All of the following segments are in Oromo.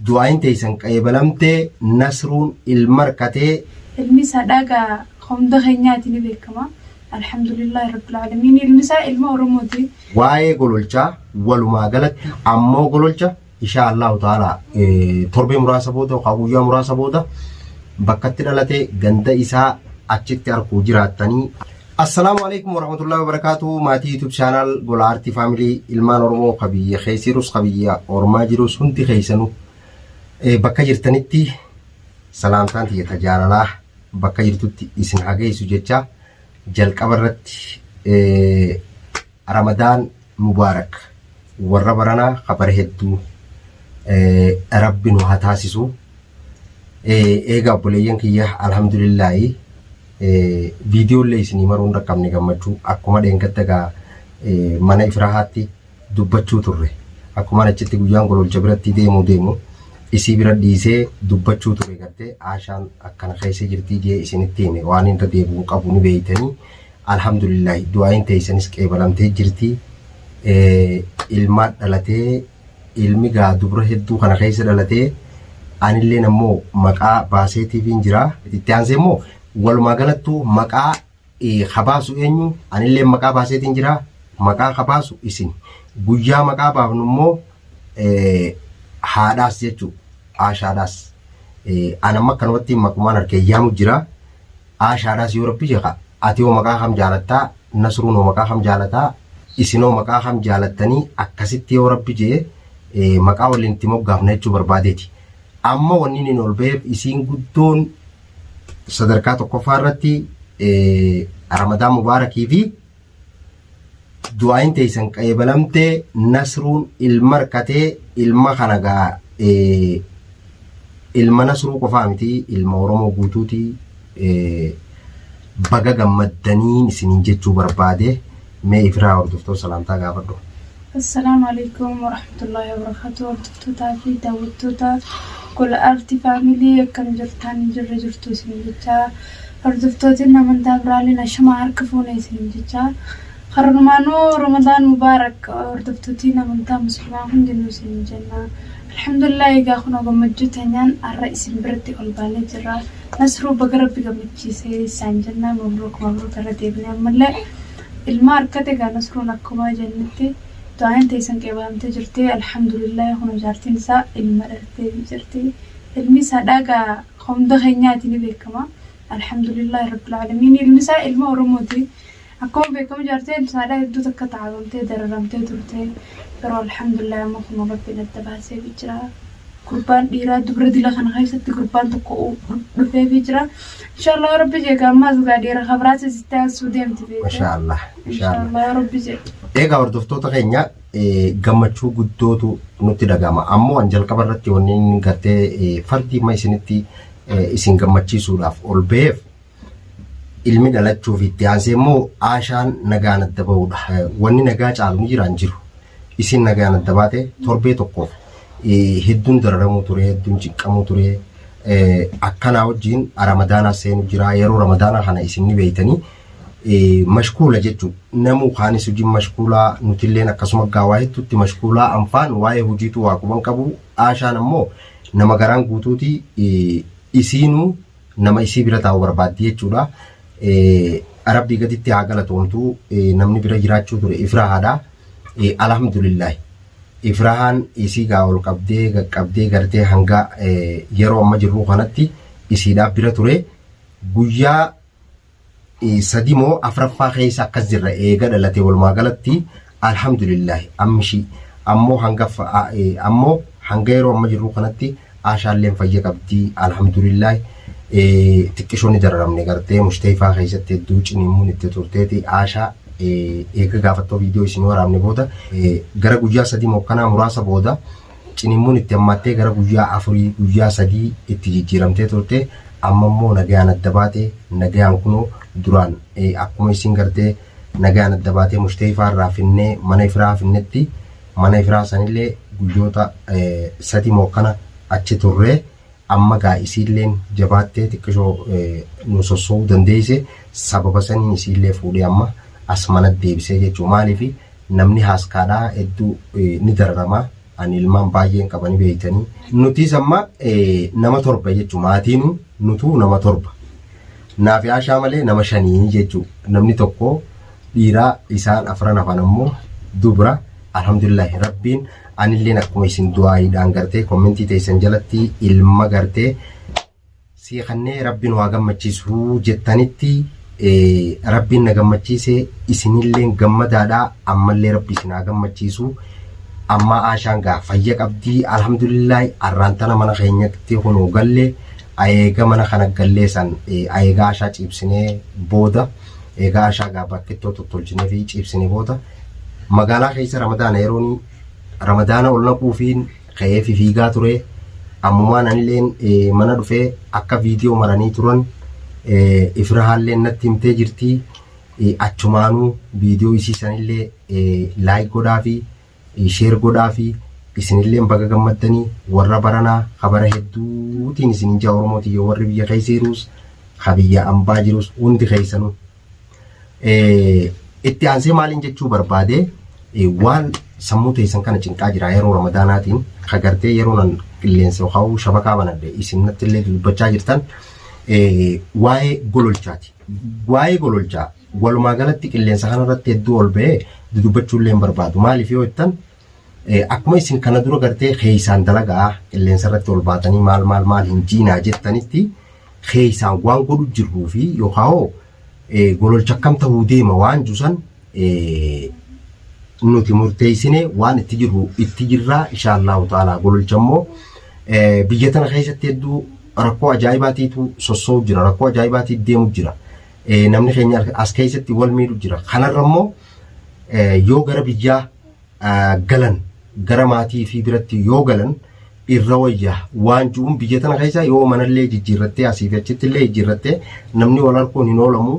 du'aayin teessan qayebalamtee nasruun ilmarkatee ilmi sadaagaa humna keenyaati ni beekama. Alhamdulillah rabbil alamin ilmisaa ilma Oromooti. Waa'ee gololchaa walumaa galatti ammoo gololcha insha Allah ta'ala torbee muraasa booda guyyaa muraasa booda bakkatti dhalatee ganda isaa achitti arguu jiraatanii. Assalamu alaikum warahmatullahi wabarakatuh. Maatii YouTube channel Gola Arti Family ilmaan Oromoo qabiyya keessirus qabiyya Oromaa jirus hundi keessanu bakka jirtanitti salaamtaan tiyya jaalalaa bakka jirtutti isin hageessu jecha jalqaba irratti Ramadan Mubarak warra baranaa khabar hedduu Rabbi nu haa taasisu. Eega obboleeyyan kiyya alhamdulillah video le isini maruun rakkamne gammachuu akkuma dheengaddagaa mana ifrahaatti dubbachuu turre akkuma achitti guyyaan gololcha biratti deemu isii bira dhiisee dubbachuu turre gartee aashaan akkana keessa jirtii jee isinitti hime waan irra deebi'uu qabu ni beeytanii alhamdulillah du'aayin teessanis qeebalamtee jirtii ilmaan dhalatee ilmi gaa dubra hedduu kana keessa dhalatee anillee ammoo maqaa baaseetiifiin jira itti aansee immoo walumaa galattuu maqaa khabaasu eenyu anillee maqaa baaseetiin jira maqaa khabaasu isin guyyaa maqaa baafnu immoo haadhaas jechuu aashaadhaas anamma akkanumatti maqumaan harkee yaamu jira aashaadhaas yoo rabbi jeqa ati yoo maqaa kam jaalattaa nasruun yoo maqaa kam jaalataa isinoo maqaa kam jaalattanii akkasitti yoo rabbi jee maqaa waliin itti moggaafna jechuu barbaadeeti amma wanni inni ol ba'eef isiin guddoon sadarkaa tokkoffaa irratti Ramadan Mubaarakii fi du'aayin teessan qayebalamtee nasruun ilmarkatee ilma kanagaa ilma nasruu qofaa miti ilma Oromoo guutuuti baga gammaddanii isiniin jechuu barbaade mee ifraa hordoftoota salaamtaa gaafadhu. Assalamu alaikum warahmatullahi wabarakatuh. Hordoftoota fi daawwattoota Gola Arti Family akkam jirtan jirra jirtu isin jecha hordoftooti namantaa biraaleen ashama harka fuune isin jecha harnumaanoo Ramadan Mubarak hordoftooti namantaa muslimaa hundinuu isin jenna. Alhamdulillah egaa kun gammachuu teenyaan arra isin biratti ol baanee jirra. Nasruu baga Rabbi gammachiisee isaan jenna mabruuk irra deebinee ammallee ilma harkate egaa Nasruun akkuma jennetti du'aayin teessan qeebalamtee jirti alhamdulillah kun jaartiin isaa ilma dhaltee jirti ilmi sadaagaa humna keenyaati ni beekama alhamdulillah rabbil alamin ilmi isaa ilma Oromooti akkuma beekamu jaartiin sadaa hedduu takka taa'amtee dararamtee turte garuu alhamdulillah amma kun rabbiin adda baasee jira gurbaan dhiiraa dubra dila kana keessatti gurbaan tokko dhufee jira inshallah rabbi jeega ammaas gaadheera khabraasa sittaan suudeemti inshallah rabbi jeega eega hordoftoota keenya gammachuu guddootu nutti dhagama ammoo an jalqaba irratti wanni gartee fardii ma isinitti isin gammachiisuudhaaf ol ba'eef ilmi dhalachuuf itti aansee immoo aashaan nagaan adda ba'uudha wanni nagaa caalu ni jiraan jiru isin nagaan adda baate torbee tokkoof hedduun dararamuu ture hedduun ciqqamuu ture akkanaa wajjin ramadaana seenu jira yeroo ramadaana kana isin ni beeytanii mashkuula jechuun namuu kaanis hojii mashkuulaa nutilleen akkasuma gaawaa hedduutti mashkuulaa anfaan waa'ee hojiitu waa quban qabu aashaan ammoo nama garaan guutuuti isiinuu nama isii bira taa'u barbaaddi jechuudha Rabbii gaditti haa galatoomtu namni bira jiraachuu ture ifrahaadha alhamdulillah ifrahaan isii gaa ol qabdee gartee hanga yeroo amma jirru kanatti isiidhaaf bira ture guyyaa sadi moo afraffaa keessa akkas jirra eega dhalatee walumaa galatti alhamdulillah ammishi ammoo hanga yeroo amma jirru kanatti aashaalleen fayya qabdi alhamdulillah xiqqishoonni dararamne gartee mushteefaa keessatti hedduu cinimuun itti turteeti aashaa eega gaafattoo viidiyoo isin waraabne booda gara guyyaa sadii mokkanaa muraasa booda cinimuun itti hammaattee gara guyyaa afurii guyyaa sadii itti jijjiiramtee turte amma immoo nagaan adda baate nagaan kunoo duraan akkuma isin gartee nagaan adda baatee mushteefaa irraa finnee mana ifraa finnetti mana ifraa sanillee guyyoota sadii mokkana achi turree amma gaa isiilleen jabaattee xiqqishoo nu sossoo'uu dandeesse sababa saniin isiillee fuudhee amma as mana deebisee jechuun maaliif namni haaskaadhaa hedduu ni dararama ani ilmaan baay'een qabanii beeytanii nutis amma nama torba jechuun maatiin nutu nama torba naaf yaashaa malee nama 5 jechuun namni tokko dhiiraa isaan afran hafan ammoo dubra alhamdulillah rabbiin anilleen akkuma isin du'aayiidhaan gartee kommentii teessan jalatti ilma gartee si kannee rabbiin waa gammachiisuu jettanitti rabbiin na gammachiise isinilleen gammadaadhaa ammallee rabbi isin haa gammachiisu amma aashaan gaa fayya qabdii alhamdulillah arraantana mana keenyatti hunuu gallee ayeega mana kana galleessan ayeega aashaa ciibsinee booda eega aashaa gaa bakkettoo tottolchinee fi ciibsinee booda magaalaa keessa ramadaana yeroon ramadaana ol naquufiin ka'ee fi fiigaa ture ammumaan anilleen mana dhufee akka viidiyoo maranii turan ifrahaalleen natti himtee jirti achumaanuu viidiyoo isiisanillee laayik godhaa fi sheer godhaa fi isinilleen baga gammaddanii warra baranaa habara hedduutiin isin ija Oromooti yoo warri biyya keessa jirus habiyya ambaa jirus hundi keessanuu itti aansee maaliin jechuu barbaade waan sammuu teessan kana cinqaa jira yeroo ramadaanaatiin kagartee yeroo nan qilleensa yookaan shabakaa banadde isin natti illee dubbachaa jirtan waa'ee gololchaati. Waa'ee gololchaa walumaa galatti qilleensa kanarratti hedduu ol ba'ee dubbachuu illee barbaadu maaliif yoo jettan akkuma isin kana dura gartee keessaan dalagaa qilleensa irratti ol baatanii maal hin jiinaa jettanitti keessaan waan godhu jirruu fi yookaan gololcha akkam ta'uu deema waan jusan nuti murteessine waan itti jirraa inshaallahu ta'ala gololcha immoo biyya tana keessatti hedduu rakkoo ajaa'ibaatiitu sossoo'u jira rakkoo ajaa'ibaatiitu deemu jira namni keenya as keessatti wal miidhu jira kanarra immoo yoo gara biyyaa galan gara maatii fi biratti yoo galan irra wayyaa waan ju'uun biyya tana keessa yoo manallee jijjiirrattee asii fi achitti illee jijjiirrattee namni wal harkuun hin oolamu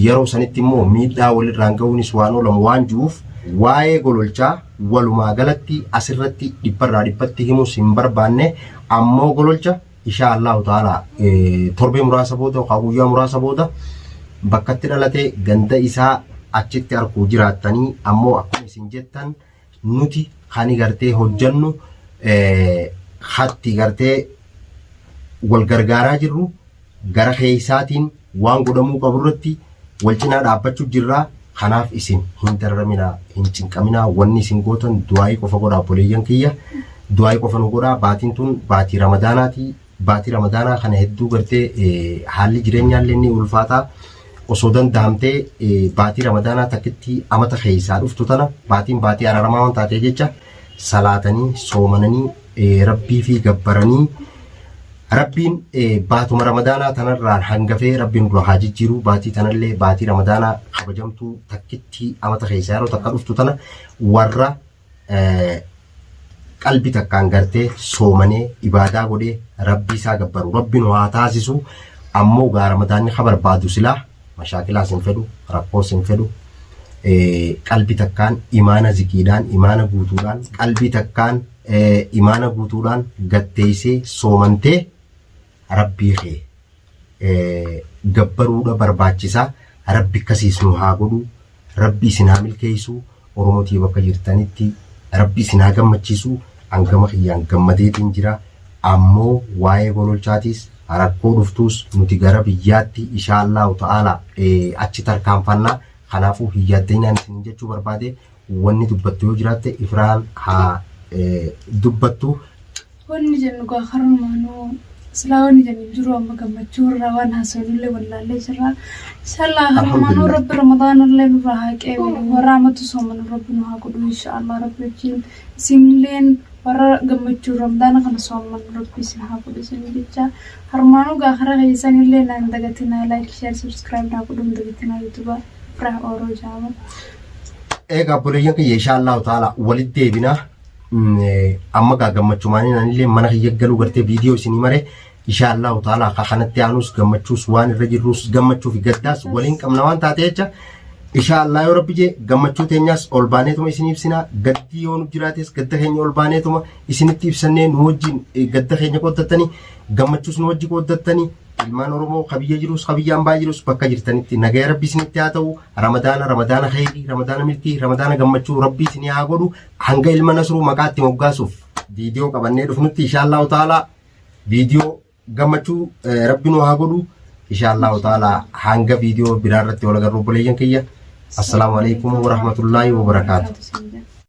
yeroo sanitti immoo miidhaa walirraan ga'uunis waan oolamu waan ju'uuf waa'ee gololchaa walumaa galatti asirratti dhibbarraa dhibbatti himus hin barbaanne ammoo gololcha inshaallahu ta'ala torbee muraasa booda yookaan guyyaa muraasa booda bakkatti dhalatee ganda isaa achitti arguu jiraattanii ammoo akkuma isin jettan nuti kan gartee hojjannu hatti gartee wal gargaaraa jirru gara keessaatiin waan godhamuu qabu irratti wal cinaa dhaabbachuu jirraa kanaaf isin hin dararaminaa hin cinqaminaa wanni isin gootan du'aayii qofa godhaa boleeyyan kiyya du'aayii qofa nu godhaa baatiin tun baatii ramadaanaati baatii ramadaanaa kana hedduu gartee haalli jireenyaallee ni ulfaataa osoo danda'amtee baatii ramadaanaa takkitti amata keessaa dhuftu tana baatii araaramaa waan taatee jecha salaatanii soomananii rabbii fi gabbaranii rabbiin baatuma ramadaanaa tanarraan hangafee rabbiin dura haa jijjiiru baatii tanallee baatii ramadaanaa kabajamtuu takkitti amata keessaa yeroo takka dhuftu tana warra qalbii takkaan gartee soomanee ibaadaa godhee rabbii isaa gabbaru rabbiin waa taasisu ammoo gaa ramadaanni ka barbaadu silaa mashaakilaas hin fedhu rakkoos hin fedhu qalbii takkaan imaana zikiidhaan imaana guutuudhaan qalbii takkaan imaana guutuudhaan gatteessee soomantee rabbii kee gabbaruudha barbaachisaa rabbi akkasiis nu haa godhu rabbi isin haa milkeessu oromootii bakka jirtanitti rabbi isin haa gammachiisu hangama kiyyaan gammadeetiin jira ammoo waa'ee gololchaatis rakkoo dhuftuus nuti gara biyyaatti inshaallahu ta'ala achi tarkaanfannaa kanaafuu hin yaaddeenaan isin jechuu barbaade wanni dubbattu yoo jiraatte ifraan haa dubbattu. Wanni jennu gaa karumaanuu silaa wanni jennu jiru amma gammachuu irraa waan haasawnillee wallaallee jirra. Inshallah karumaanuu rabbi ramadaanallee nurraa haa qeebilu warra amatu soomanu rabbi nu haa godhu inshaallah rabbi wajjin isinilleen warra gammachuu ramadaana kana sooman rabbi isin haa godhu isin jecha karumaanuu gaa kara keessanillee naan dagatinaa like share subscribe naa godhuun dagatinaa yuutuuba firah ooroo jaama. Egaa boleeyyan kiyya inshaallahu ta'ala walitti deebinaa. Amma gaa gammachuumaanii nanillee mana kiyya galuu gartee viidiyoo isinii mare inshaallahu ta'ala kanatti aanus gammachuus waan irra jirrus gammachuu fi gaddaas waliin qabna waan taate jecha Inshaallah yoo rabbi jee gammachuu teenyaas ol baaneetuma isiniif ibsinaa gaddii yoo nu jiraates gadda keenya ol baaneetuma isinitti ibsannee nu wajjin gadda keenya qooddattanii gammachuus nu wajji qooddattanii ilmaan Oromoo kabiyya jirus kabiyyaan baa jirus bakka jirtanitti nagaya rabbi isinitti haa ta'u ramadaana khayrii ramadaana milkii ramadaana gammachuu rabbi isinii haa godhu hanga ilma nasruu maqaatti moggaasuuf viidiyoo qabannee dhufnutti inshaallah ta'ala viidiyoo gammachuu rabbi nu haa godhu inshaallah ta'ala hanga viidiyoo biraarratti wal agarru buleeyyan kiyya. Assalamu alaikum warahmatullahi wabarakatuh.